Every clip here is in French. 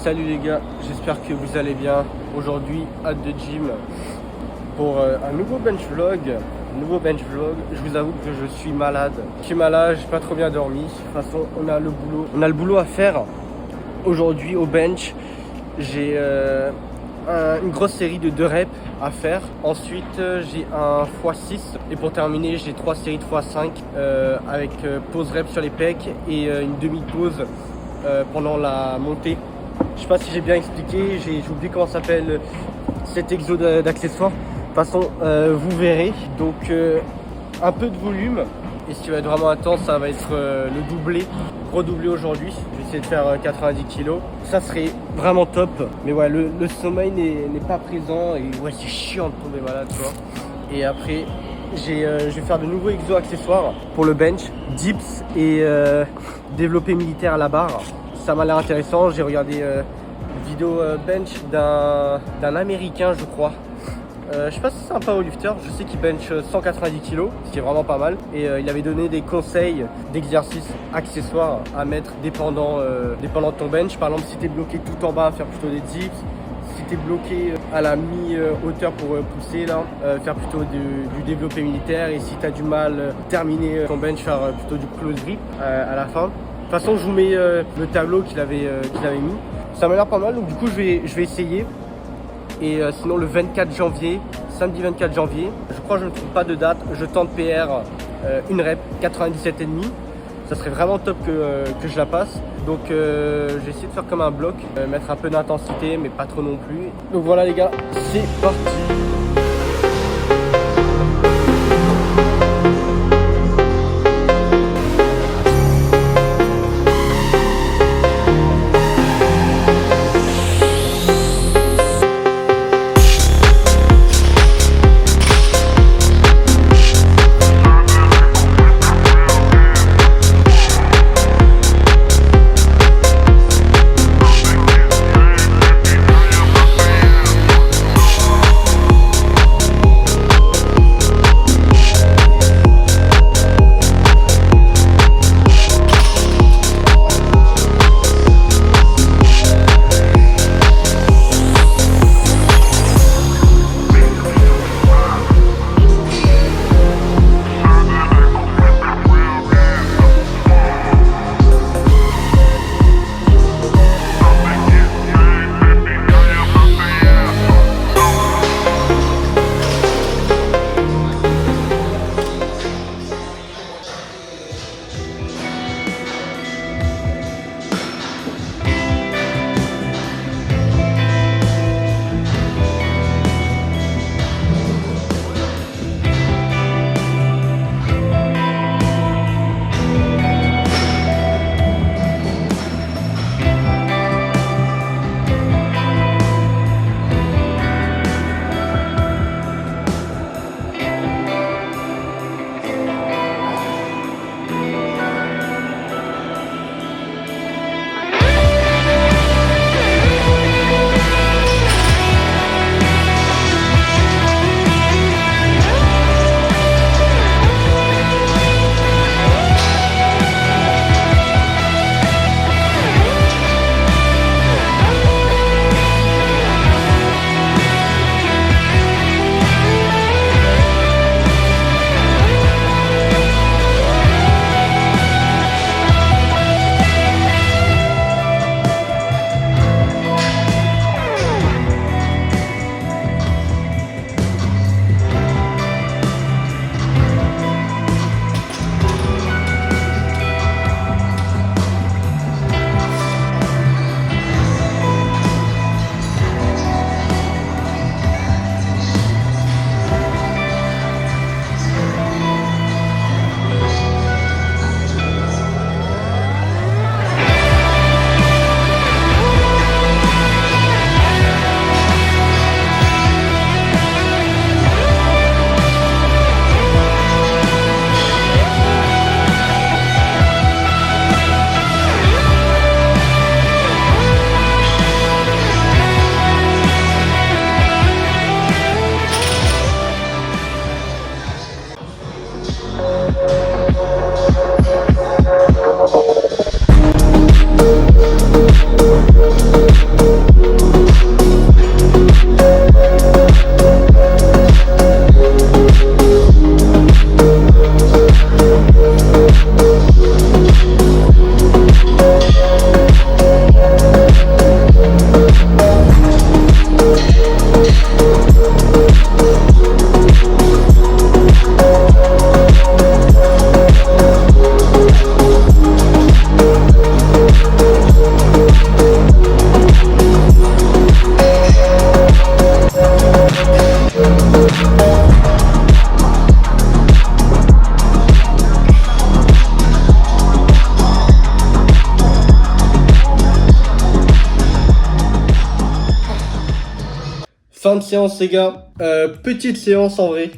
Salut les gars, j'espère que vous allez bien. Aujourd'hui, hâte de gym pour un nouveau bench vlog. Je vous avoue que je suis malade. Je suis malade, j'ai pas trop bien dormi. De toute façon, on a le boulot à faire. Aujourd'hui au bench, j'ai une grosse série de 2 reps à faire. Ensuite, j'ai un x6 et pour terminer, j'ai 3 séries de x5 avec pause reps sur les pecs et une demi-pause pendant la montée. Je sais pas si j'ai bien expliqué, j'ai oublié comment s'appelle cet exo d'accessoires. De toute façon, vous verrez. Donc un peu de volume. Et ce qui va être vraiment intense, ça va être le doublé, redoubler aujourd'hui. Je vais essayer de faire 90 kg. Ça serait vraiment top. Mais ouais, le sommeil n'est pas présent. Et ouais, c'est chiant de tomber malade, tu vois. Et après, je vais faire de nouveaux exos accessoires pour le bench, dips et développé militaire à la barre. Ça m'a l'air intéressant. J'ai regardé une vidéo bench d'un américain, je crois. Je sais pas si c'est un powerlifter, je sais qu'il bench 190 kg, ce qui est vraiment pas mal. Et il avait donné des conseils d'exercices accessoires à mettre dépendant de ton bench. Par exemple, si tu es bloqué tout en bas, faire plutôt des dips. Si tu es bloqué à la mi-hauteur pour pousser, là, faire plutôt du développé militaire. Et si tu as du mal terminer ton bench, faire plutôt du close grip à la fin. De toute façon, je vous mets le tableau qu'il avait mis. Ça m'a l'air pas mal, donc du coup, je vais essayer. Et sinon le 24 janvier, samedi 24 janvier, je crois que je ne trouve pas de date, je tente PR une rep 97,5. Ça serait vraiment top que je la passe. Donc je vais essayer de faire comme un bloc, mettre un peu d'intensité mais pas trop non plus. Donc voilà les gars, c'est parti. fin de séance les gars. Petite séance en vrai.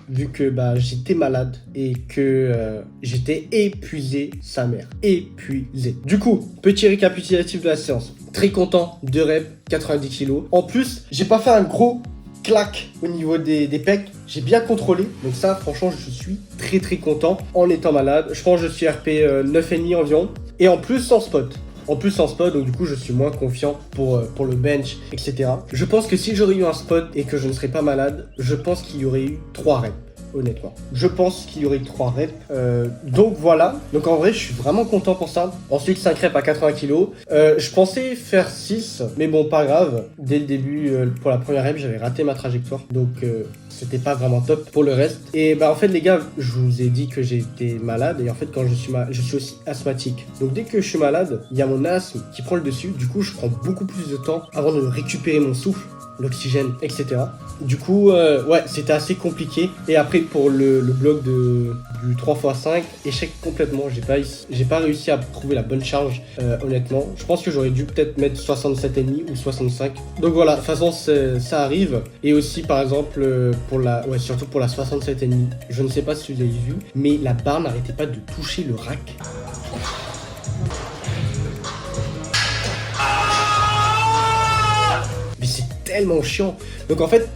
Vu que j'étais malade et que j'étais épuisé, sa mère, épuisé. Du coup, petit récapitulatif de la séance. Très content, 2 reps, 90 kilos. En plus, j'ai pas fait un gros claque au niveau des pecs. J'ai bien contrôlé. Donc ça, franchement, je suis très content en étant malade. Je pense que je suis RP 9,5 environ. Et en plus, sans spot. Donc du coup, je suis moins confiant pour le bench, etc. Je pense que si j'aurais eu un spot et que je ne serais pas malade, je pense qu'il y aurait eu 3 reps. Honnêtement, je pense qu'il y aurait eu 3 reps. Donc voilà. Donc en vrai, je suis vraiment content pour ça. Ensuite, 5 reps à 80 kg. Je pensais faire 6, mais bon, pas grave. Dès le début, pour la première rep, j'avais raté ma trajectoire. Donc c'était pas vraiment top pour le reste. Et en fait, les gars, je vous ai dit que j'étais malade. Et en fait, quand je suis aussi asthmatique. Donc dès que je suis malade, il y a mon asthme qui prend le dessus. Du coup, je prends beaucoup plus de temps avant de récupérer mon souffle, l'oxygène, etc. Du coup, ouais, c'était assez compliqué. Et après, pour le bloc du 3x5, échec complètement. J'ai pas réussi à trouver la bonne charge, honnêtement. Je pense que j'aurais dû peut-être mettre 67,5 ou 65. Donc voilà, de toute façon, ça arrive. Et aussi, par exemple, surtout pour la 67,5, je ne sais pas si vous avez vu, mais la barre n'arrêtait pas de toucher le rack. Mais c'est tellement chiant. Donc en fait,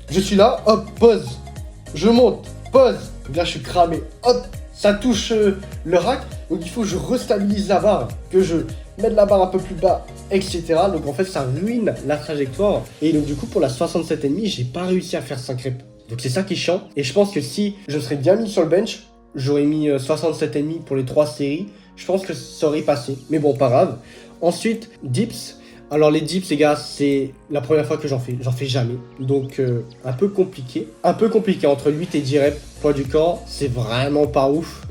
je suis là, hop, pause. Je monte, pause. Donc là, je suis cramé. Hop, ça touche le rack. Donc il faut que je restabilise la barre, que je mette la barre un peu plus bas, etc. Donc en fait, ça ruine la trajectoire. Et donc du coup, pour la 67,5, j'ai pas réussi à faire 5 reps. Donc c'est ça qui est chiant. Et je pense que si je serais bien mis sur le bench, j'aurais mis 67,5 pour les 3 séries. Je pense que ça aurait passé. Mais bon, pas grave. Ensuite, dips. Alors les dips les gars, c'est la première fois que j'en fais jamais. Donc un peu compliqué entre 8 et 10 reps. Poids du corps, c'est vraiment pas ouf.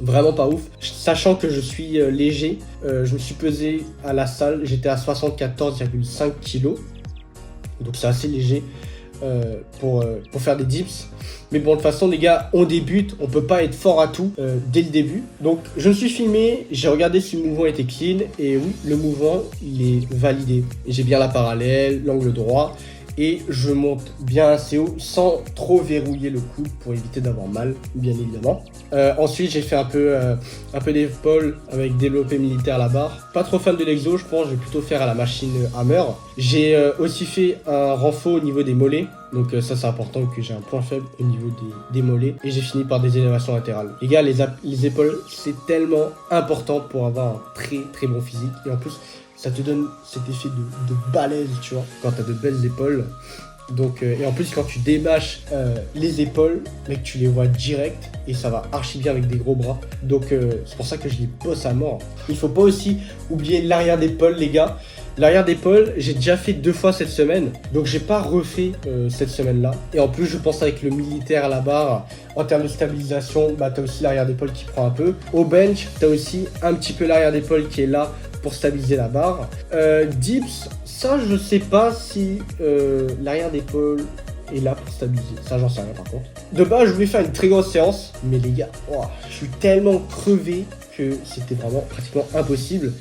Sachant que je suis léger, je me suis pesé à la salle, j'étais à 74,5 kg. Donc c'est assez léger pour faire des dips. Mais bon, de toute façon, les gars, on débute, on peut pas être fort à tout dès le début. Donc, je me suis filmé, j'ai regardé si le mouvement était clean. Et oui, le mouvement, il est validé. J'ai bien la parallèle, l'angle droit. Et je monte bien assez haut sans trop verrouiller le coude pour éviter d'avoir mal, bien évidemment. Ensuite, j'ai fait un peu d'épaule avec développé militaire à la barre. Pas trop fan de l'exo, je pense, je vais plutôt faire à la machine Hammer. J'ai aussi fait un renfort au niveau des mollets. Donc ça c'est important que j'ai un point faible au niveau des mollets. Et j'ai fini par des élévations latérales. Les gars, les épaules, c'est tellement important pour avoir un très bon physique. Et en plus, ça te donne cet effet de balèze, tu vois, quand tu as de belles épaules. Donc, et en plus, quand tu démâches les épaules, mec, tu les vois direct et ça va archi bien avec des gros bras. Donc, c'est pour ça que je les bosse à mort. Il faut pas aussi oublier l'arrière d'épaule, les gars. L'arrière d'épaule, j'ai déjà fait 2 fois cette semaine, donc j'ai pas refait cette semaine-là. Et en plus, je pense avec le militaire à la barre, en termes de stabilisation, t'as aussi l'arrière d'épaule qui prend un peu. Au bench, t'as aussi un petit peu l'arrière d'épaule qui est là pour stabiliser la barre. Dips, ça je sais pas si l'arrière d'épaule est là pour stabiliser. Ça j'en sais rien par contre. De base, je voulais faire une très grosse séance, mais les gars, je suis tellement crevé que c'était vraiment pratiquement impossible.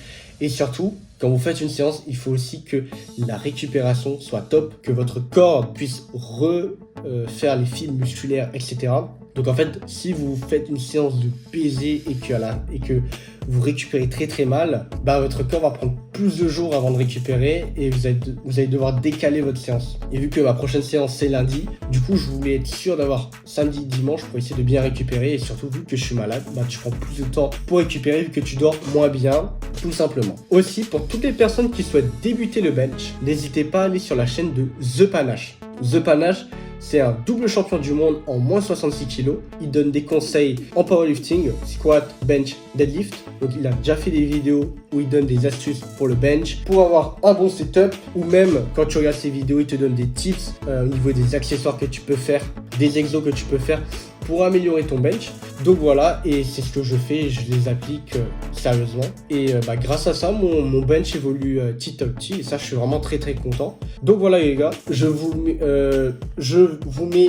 Et surtout, quand vous faites une séance, il faut aussi que la récupération soit top, que votre corps puisse refaire les fibres musculaires, etc. Donc en fait, si vous faites une séance de pesée et que vous récupérez très mal, votre corps va prendre plus de jours avant de récupérer et vous allez devoir décaler votre séance. Et vu que ma prochaine séance c'est lundi, du coup je voulais être sûr d'avoir samedi, dimanche pour essayer de bien récupérer et surtout vu que je suis malade, tu prends plus de temps pour récupérer vu que tu dors moins bien, tout simplement. Aussi, pour toutes les personnes qui souhaitent débuter le bench, n'hésitez pas à aller sur la chaîne de The Panache. The Panache, c'est un double champion du monde en moins 66 kg. Il donne des conseils en powerlifting, squat, bench, deadlift. Donc il a déjà fait des vidéos où il donne des astuces pour le bench, pour avoir un bon setup. Ou même quand tu regardes ses vidéos, il te donne des tips au niveau des accessoires que tu peux faire, des exos que tu peux faire pour améliorer ton bench. Donc voilà, et c'est ce que je fais et je les applique sérieusement. Et grâce à ça, mon bench évolue petit à petit et ça, je suis vraiment très content. Donc voilà les gars, je vous mets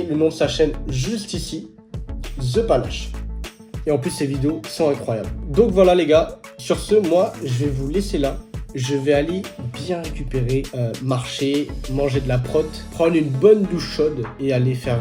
le nom de sa chaîne juste ici, The Panache. Et en plus, ces vidéos sont incroyables. Donc voilà les gars, sur ce, moi, je vais vous laisser là. je vais aller bien récupérer, marcher, manger de la prot, prendre une bonne douche chaude et aller faire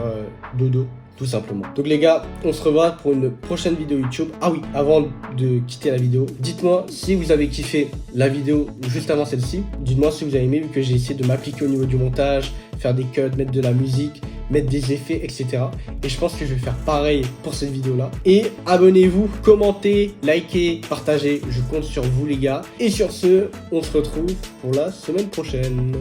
dodo. Tout simplement. Donc les gars, on se revoit pour une prochaine vidéo YouTube. Ah oui, avant de quitter la vidéo, dites-moi si vous avez kiffé la vidéo juste avant celle-ci. Dites-moi si vous avez aimé, vu que j'ai essayé de m'appliquer au niveau du montage, faire des cuts, mettre de la musique, mettre des effets, etc. Et je pense que je vais faire pareil pour cette vidéo-là. Et abonnez-vous, commentez, likez, partagez. Je compte sur vous les gars. Et sur ce, on se retrouve pour la semaine prochaine.